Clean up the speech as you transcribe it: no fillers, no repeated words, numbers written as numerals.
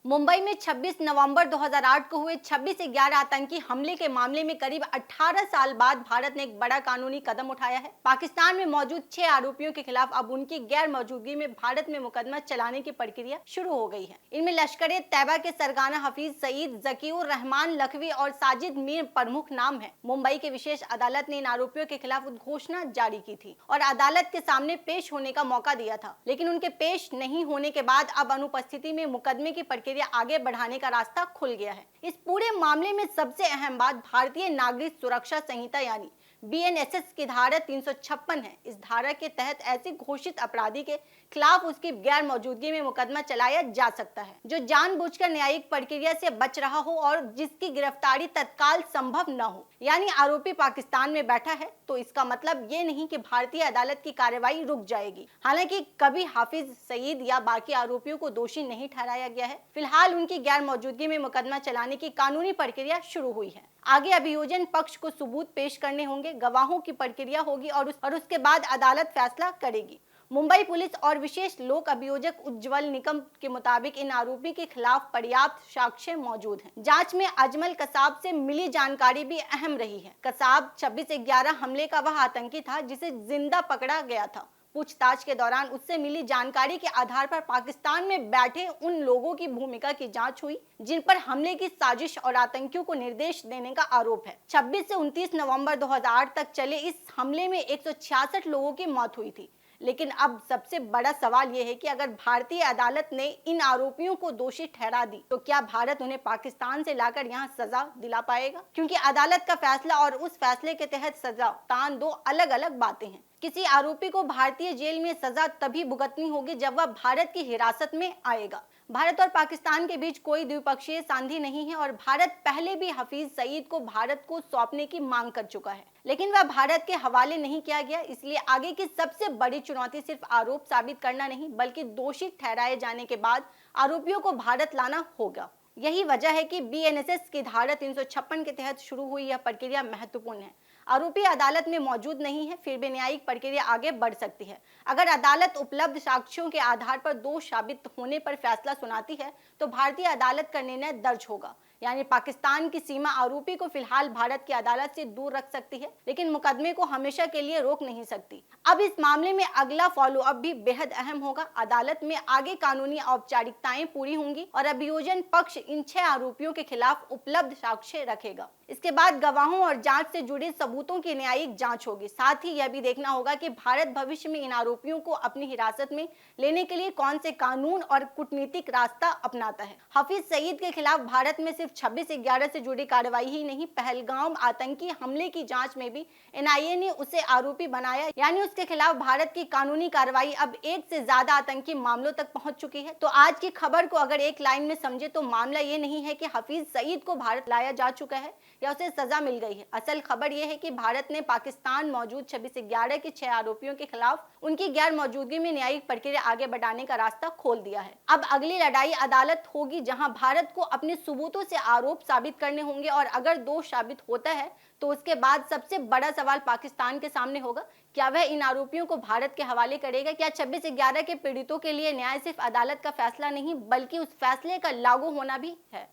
मुंबई में 26 नवंबर 2008 को हुए 26/11 आतंकी हमले के मामले में करीब 18 साल बाद भारत ने एक बड़ा कानूनी कदम उठाया है। पाकिस्तान में मौजूद 6 आरोपियों के खिलाफ अब उनकी गैर मौजूदगी में भारत में मुकदमा चलाने की प्रक्रिया शुरू हो गई है। इनमें लश्कर-ए-तैयबा के सरगना हफीज सईद, जकीउर रहमान लखवी और साजिद मीर प्रमुख नाम है। मुंबई की विशेष अदालत ने इन आरोपियों के खिलाफ उद्घोषणा जारी की थी और अदालत के सामने पेश होने का मौका दिया था, लेकिन उनके पेश नहीं होने के बाद अब अनुपस्थिति में मुकदमे की प्रक्रिया आगे बढ़ाने का रास्ता खुल गया है। इस पूरे मामले में सबसे अहम बात भारतीय नागरिक सुरक्षा संहिता यानी BNSS की धारा 356 है। इस धारा के तहत ऐसे घोषित अपराधी के खिलाफ उसकी गैर मौजूदगी में मुकदमा चलाया जा सकता है जो जानबूझकर न्यायिक प्रक्रिया से बच रहा हो और जिसकी गिरफ्तारी तत्काल संभव न हो। यानी आरोपी पाकिस्तान में बैठा है तो इसका मतलब ये नहीं कि भारतीय अदालत की कार्रवाई रुक जाएगी। हालांकि कभी हाफिज सईद या बाकी आरोपियों को दोषी नहीं ठहराया गया है। फिलहाल उनकी गैर मौजूदगी में मुकदमा चलाने की कानूनी प्रक्रिया शुरू हुई है। आगे अभियोजन पक्ष को सबूत पेश करने होंगे, गवाहों की प्रक्रिया होगी और उसके बाद अदालत फैसला करेगी। मुंबई पुलिस और विशेष लोक अभियोजक उज्जवल निकम के मुताबिक इन आरोपी के खिलाफ पर्याप्त साक्ष्य मौजूद हैं। जांच में अजमल कसाब से मिली जानकारी भी अहम रही है। कसाब 26/11 हमले का वह आतंकी था जिसे जिंदा पकड़ा गया था। पूछताछ के दौरान उससे मिली जानकारी के आधार पर पाकिस्तान में बैठे उन लोगों की भूमिका की जांच हुई जिन पर हमले की साजिश और आतंकियों को निर्देश देने का आरोप है। 26 से 29 नवंबर 2008 तक चले इस हमले में 166 लोगों की मौत हुई थी। लेकिन अब सबसे बड़ा सवाल यह है कि अगर भारतीय अदालत ने इन आरोपियों को दोषी ठहरा दी तो क्या भारत उन्हें पाकिस्तान से लाकर यहां सजा दिला पाएगा? क्योंकि अदालत का फैसला और उस फैसले के तहत सजा तान दो अलग अलग बातें हैं। किसी आरोपी को भारतीय जेल में सजा तभी भुगतनी होगी जब वह भारत की हिरासत में आएगा। भारत और पाकिस्तान के बीच कोई द्विपक्षीय संधि नहीं है और भारत पहले भी हफीज सईद को भारत को सौंपने की मांग कर चुका है, लेकिन वह भारत के हवाले नहीं किया गया। इसलिए आगे की सबसे बड़ी चुनौती सिर्फ आरोप साबित करना नहीं बल्कि दोषी ठहराए जाने के बाद आरोपियों को भारत लाना होगा। यही वजह है कि BNSS की धारा 356 के तहत शुरू हुई यह प्रक्रिया महत्वपूर्ण है। आरोपी अदालत में मौजूद नहीं है फिर भी न्यायिक प्रक्रिया आगे बढ़ सकती है। अगर अदालत उपलब्ध साक्ष्यों के आधार पर दोष साबित होने पर फैसला सुनाती है तो भारतीय अदालत का निर्णय दर्ज होगा। यानी पाकिस्तान की सीमा आरोपी को फिलहाल भारत की अदालत से दूर रख सकती है, लेकिन मुकदमे को हमेशा के लिए रोक नहीं सकती। अब इस मामले में अगला फॉलो अप भी बेहद अहम होगा। अदालत में आगे कानूनी औपचारिकताएं पूरी होंगी और अभियोजन पक्ष इन 6 आरोपियों के खिलाफ उपलब्ध साक्ष्य रखेगा। इसके बाद गवाहों और जांच से जुड़े सबूतों की न्यायिक जांच होगी। साथ ही यह भी देखना होगा कि भारत भविष्य में इन आरोपियों को अपनी हिरासत में लेने के लिए कौन से कानून और कूटनीतिक रास्ता अपनाता है। हफीज सईद के खिलाफ भारत में सिर्फ 26/11 से जुड़ी कार्रवाई ही नहीं, पहलगाम आतंकी हमले की जांच में भी NIA ने उसे आरोपी बनाया। यानी उसके खिलाफ भारत की कानूनी कार्रवाई अब एक से ज्यादा आतंकी मामलों तक पहुंच चुकी है। तो आज की खबर को अगर एक लाइन में समझे तो मामला ये नहीं है कि हफीज सईद को भारत लाया जा चुका है या उसे सजा मिल गई है। असल खबर यह है कि भारत ने पाकिस्तान मौजूद 26/11 के 6 आरोपियों के खिलाफ उनकी गैर मौजूदगी में न्यायिक प्रक्रिया आगे बढ़ाने का रास्ता खोल दिया है। अब अगली लड़ाई अदालत होगी जहां भारत को अपने सबूतों से आरोप साबित करने होंगे और अगर दोष साबित होता है तो उसके बाद सबसे बड़ा सवाल पाकिस्तान के सामने होगा, क्या वह इन आरोपियों को भारत के हवाले करेगा? क्या 26/11 के पीड़ितों के लिए न्याय सिर्फ अदालत का फैसला नहीं बल्कि उस फैसले का लागू होना भी है?